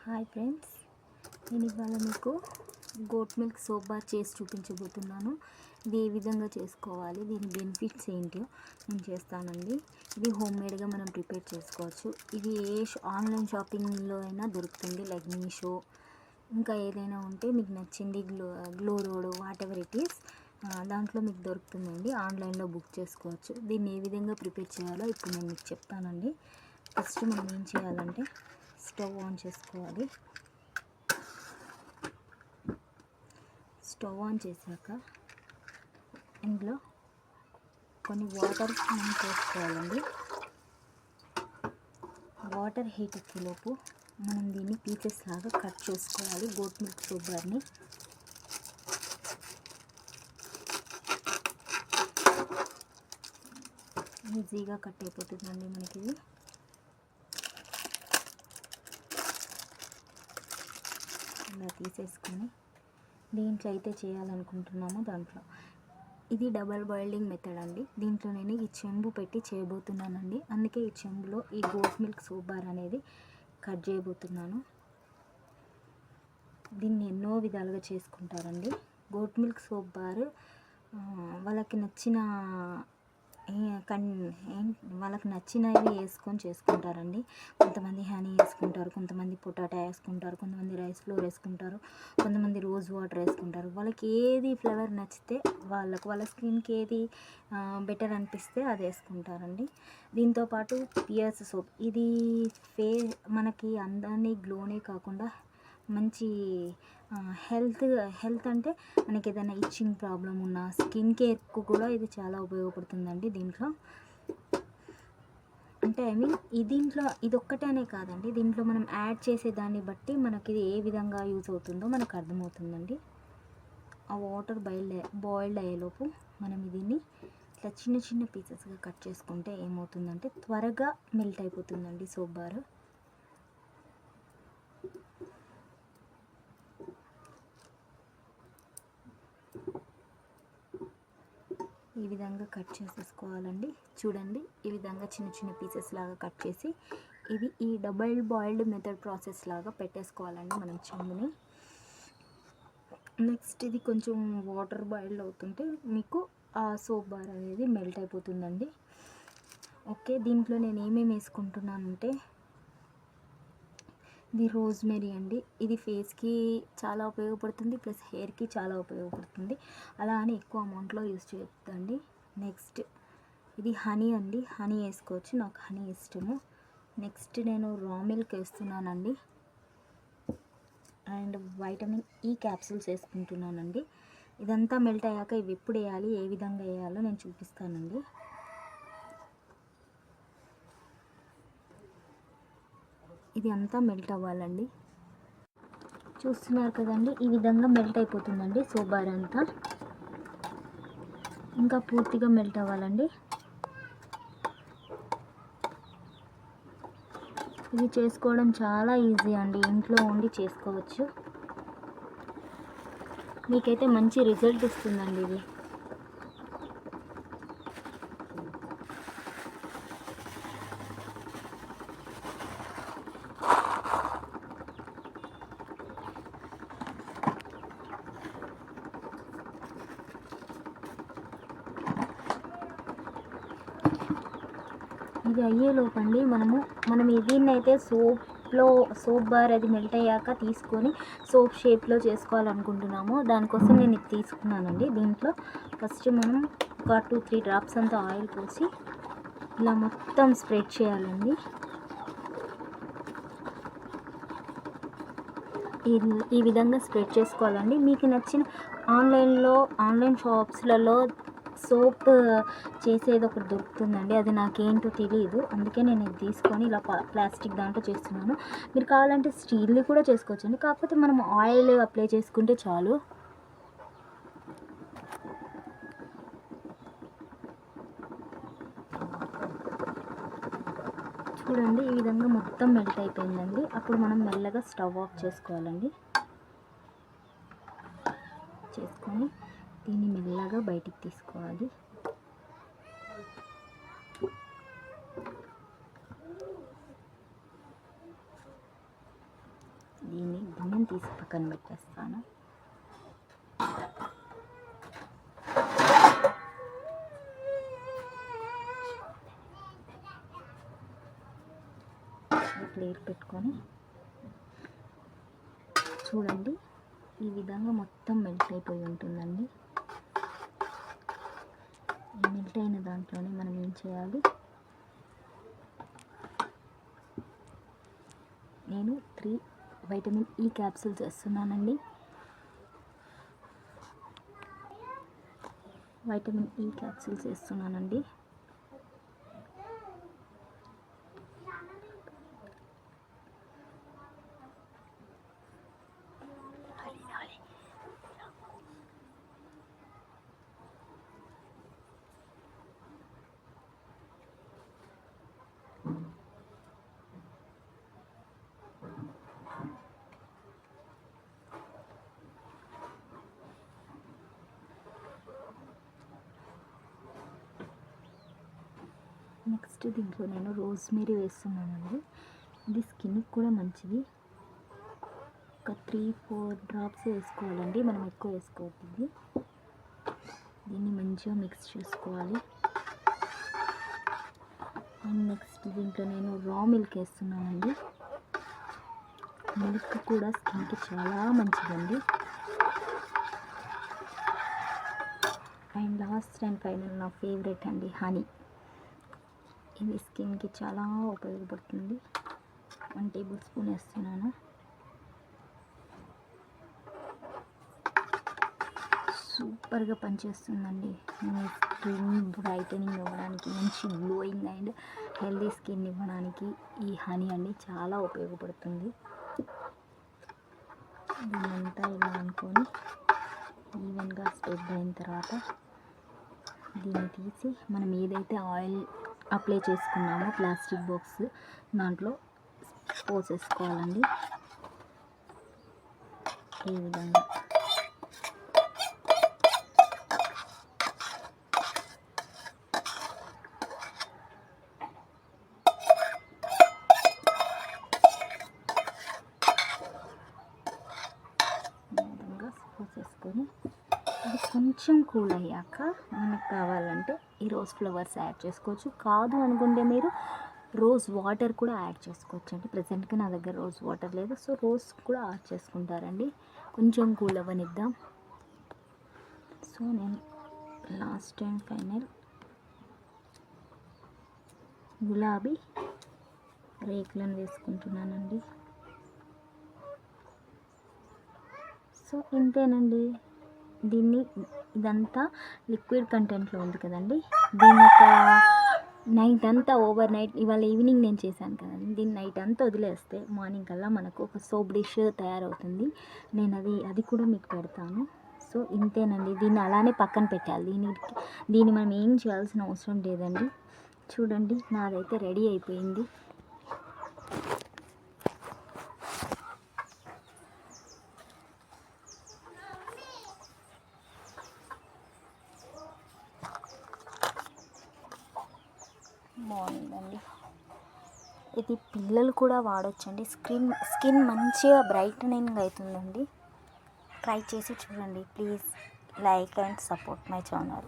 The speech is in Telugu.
హాయ్ ఫ్రెండ్స్, నేను ఇవాళ మీకు గోట్ మిల్క్ సోప్ బార్ చేసి చూపించబోతున్నాను. ఇది ఏ విధంగా చేసుకోవాలి, దీని బెనిఫిట్స్ ఏంటో నేను చేస్తానండి. ఇది హోమ్ మేడ్గా మనం ప్రిపేర్ చేసుకోవచ్చు. ఇది ఆన్లైన్ షాపింగ్లో అయినా దొరుకుతుంది, లైక్ మీషో, ఇంకా ఏదైనా ఉంటే మీకు నచ్చింది glow road, what ever it is, దాంట్లో మీకు దొరుకుతుందండి. ఆన్లైన్లో బుక్ చేసుకోవచ్చు. దీన్ని ఏ విధంగా ప్రిపేర్ చేయాలో ఇప్పుడు నేను మీకు చెప్తానండి. ఫస్ట్ మనం ఏం చేయాలంటే స్టవ్ ఆన్ చేసుకోవాలి. స్టవ్ ఆన్ చేశాక ఇందులో కొన్ని వాటర్ మనం పోసుకోవాలండి. వాటర్ హీట్ ఎక్కేలోపు మనం దీన్ని పీసెస్ లాగా కట్ చేసుకోవాలి. గోట్ మిల్క్ సోప్ బార్ని ఈజీగా కట్ అయిపోతుందండి మనకి. ఇది ఇలా తీసేసుకొని దీంట్లో అయితే చేయాలనుకుంటున్నామో దాంట్లో, ఇది డబల్ బాయిలింగ్ మెథడ్ అండి. దీంట్లో నేను ఈ చెంబు పెట్టి చేయబోతున్నానండి. అందుకే ఈ చెంబులో ఈ గోట్ మిల్క్ సోప్ బార్ అనేది కట్ చేయబోతున్నాను. దీన్ని ఎన్నో విధాలుగా చేసుకుంటారండి. గోట్ మిల్క్ సోప్ బార్ వాళ్ళకి నచ్చినవి వేసుకొని చేసుకుంటారండి. కొంతమంది హనీ వేసుకుంటారు, కొంతమంది పొటాటో వేసుకుంటారు, కొంతమంది రైస్ ఫ్లోర్ వేసుకుంటారు, కొంతమంది రోజ్ వాటర్ వేసుకుంటారు. వాళ్ళకి ఏది ఫ్లేవర్ నచ్చితే వాళ్ళ స్కిన్కి ఏది బెటర్ అనిపిస్తే అది వేసుకుంటారండి. దీంతోపాటు పియర్స్ సోప్, ఇది మనకి అందాన్ని గ్లోనే కాకుండా మంచి హెల్త్ అంటే మనకి ఏదైనా ఇచ్చింగ్ ప్రాబ్లం ఉన్నా స్కిన్ కేర్కు కూడా ఇది చాలా ఉపయోగపడుతుందండి. దీంట్లో అంటే దీంట్లో ఇది ఒక్కటేనే కాదండి, దీంట్లో మనం యాడ్ చేసే దాన్ని బట్టి మనకి ఇది ఏ విధంగా యూజ్ అవుతుందో మనకు అర్థమవుతుందండి. ఆ వాటర్ బాయిల్డ్ అయ్యేలోపు మనం దీన్ని ఇట్లా చిన్న చిన్న పీసెస్గా కట్ చేసుకుంటే ఏమవుతుందంటే త్వరగా మెల్ట్ అయిపోతుందండి సోప్ బార్. ఈ విధంగా కట్ చేసేసుకోవాలండి. చూడండి, ఈ విధంగా చిన్న చిన్న పీసెస్ లాగా కట్ చేసి ఇది ఈ డబుల్ బాయిల్డ్ మెథడ్ ప్రాసెస్ లాగా పెట్టేసుకోవాలండి మనం చెంబుని. నెక్స్ట్ ఇది కొంచెం వాటర్ బాయిల్డ్ అవుతుంటే మీకు ఆ సోప్ బార్ అనేది మెల్ట్ అయిపోతుందండి. ఓకే, దీంట్లో నేను ఏమేమి వేసుకుంటున్నానంటే ఇది రోజ్మెరీ అండి. ఇది ఫేస్కి చాలా ఉపయోగపడుతుంది, ప్లస్ హెయిర్కి చాలా ఉపయోగపడుతుంది. అలా అని ఎక్కువ అమౌంట్లో యూజ్ చేయొద్దండి. నెక్స్ట్ ఇది హనీ అండి, హనీ వేసుకోవచ్చు, నాకు హనీ ఇష్టము. నెక్స్ట్ నేను రా మిల్క్ వేస్తున్నానండి. అండ్ వైటమిన్ ఈ క్యాప్సూల్స్ వేసుకుంటున్నానండి. ఇదంతా మెల్ట్ అయ్యాక ఇవి ఎప్పుడు వేయాలి, ఏ విధంగా వేయాలో నేను చూపిస్తానండి. ఇది అంతా మెల్ట్ అవ్వాలండి. చూస్తున్నారు కదండి, ఈ విధంగా మెల్ట్ అయిపోతుందండి సోప్ బార్ అంతా. ఇంకా పూర్తిగా మెల్ట్ అవ్వాలండి. ఇది చేసుకోవడం చాలా ఈజీ అండి, ఇంట్లో ఉండి చేసుకోవచ్చు. మీకైతే మంచి రిజల్ట్ ఇస్తుందండి ఇది. ఇది అయ్యేలోపండి మనం దీన్నైతే సోప్ బార్ అది మెల్ట్ అయ్యాక తీసుకొని సోప్ షేప్లో చేసుకోవాలనుకుంటున్నాము. దానికోసం నేను ఇది తీసుకున్నానండి. దీంట్లో ఫస్ట్ మనం ఒక 2-3 డ్రాప్స్ అంతా ఆయిల్ పోసి ఇలా మొత్తం స్ప్రెడ్ చేయాలండి. ఈ విధంగా స్ప్రెడ్ చేసుకోవాలండి. మీకు నచ్చిన ఆన్లైన్ షాప్స్లలో సోప్ చేసేది ఒకటి దొరుకుతుందండి, అది నాకేంటో తెలియదు, అందుకే నేను ఇది తీసుకొని ఇలా ప్లాస్టిక్ దాంట్లో చేస్తున్నాను. మీరు కావాలంటే స్టీల్ని కూడా చేసుకోవచ్చండి, కాకపోతే మనం ఆయిల్ అప్లై చేసుకుంటే చాలు. చూడండి, ఈ విధంగా మొత్తం మెల్ట్ అయిపోయిందండి. అప్పుడు మనం మెల్లగా స్టవ్ ఆఫ్ చేసుకోవాలండి. చేసుకొని దీన్ని మెల్లగా బయటికి తీసుకోవాలి. దీన్ని గిన్నెని తీసి పక్కన పెట్టేస్తాను. ప్లేట్ పెట్టుకొని చూడండి, ఈ విధంగా మొత్తం మెల్ట్ అయిపోయి ఉంటుందండి. ఈ మెల్ట్ అయిన దాంట్లోనే మనం ఏం చేయాలి, నేను 3 వైటమిన్ ఈ క్యాప్సూల్స్ వేస్తున్నానండి. వైటమిన్ ఈ క్యాప్సూల్స్ వేస్తున్నానండి. నెక్స్ట్ దీంట్లో నేను రోజ్మేరీ వేస్తున్నానండి. ఇది స్కిన్కి కూడా మంచిది. ఒక 3-4 డ్రాప్స్ వేసుకోవాలండి, మనం ఎక్కువ వేసుకోవద్దు. దీన్ని మంచిగా మిక్స్ చేసుకోవాలి. అండ్ నెక్స్ట్ దీంట్లో నేను రా మిల్క్ వేస్తున్నానండి. మిల్క్ కూడా స్కిన్కి చాలా మంచిదండి. అండ్ లాస్ట్ అండ్ ఫైనల్ నా ఫేవరెట్ అండి, హనీ. ఇది స్కిన్కి చాలా ఉపయోగపడుతుంది. 1 టేబుల్ స్పూన్ వేస్తున్నాను. సూపర్గా పనిచేస్తుందండి. మీ స్కిన్ బ్రైటనింగ్ ఇవ్వడానికి, మంచి గ్లోయింగ్ అండ్ హెల్దీ స్కిన్ ఇవ్వడానికి ఈ హనీ అండి చాలా ఉపయోగపడుతుంది. దీన్నంతా ఇలా అనుకొని ఈవెన్గా స్ప్రెడ్ అయిన తర్వాత దీన్ని తీసి మనం ఏదైతే ఆయిల్ అప్లై చేసుకున్నామో ప్లాస్టిక్ బాక్స్ దాంట్లో పోసేసుకోవాలండి. ఈ విధంగా పోసేసుకొని అది కొంచెం కూల్ అయ్యాక మనకు కావాలంటే ఈ రోజ్ ఫ్లవర్స్ యాడ్ చేసుకోవచ్చు. కాదు అనుకుంటే మీరు రోజ్ వాటర్ కూడా యాడ్ చేసుకోవచ్చు అండి. ప్రజెంట్గా నా దగ్గర రోజ్ వాటర్ లేదు, సో రోజ్ కూడా యాడ్ చేసుకుంటారండి. కొంచెం కూల్ అవ్వనిద్దాం. సో నేను లాస్ట్ అండ్ ఫైనల్ గులాబీ రేకులను వేసుకుంటున్నానండి. సో ఇంతేనండి. ఇదంతా లిక్విడ్ కంటెంట్లో ఉంది కదండి. దీన్ని ఒక నైట్ అంతా, ఓవర్ నైట్, ఇవాళ ఈవినింగ్ నేను చేశాను కదండి, దీన్ని నైట్ అంతా వదిలేస్తే మార్నింగ్ కల్లా మనకు ఒక సోప్ డిష్ తయారవుతుంది. నేను అది కూడా మీకు పెడతాను. సో ఇంతేనండి. దీన్ని అలానే పక్కన పెట్టాలి. దీన్ని మనం ఏం చేయాల్సిన అవసరం లేదండి. చూడండి, నాదైతే రెడీ అయిపోయింది. బాగుందండి. ఇది పిల్లలు కూడా వాడొచ్చండి. స్కిన్ మంచిగా బ్రైటనింగ్ అవుతుందండి. ట్రై చేసి చూడండి. Please like and support my channel.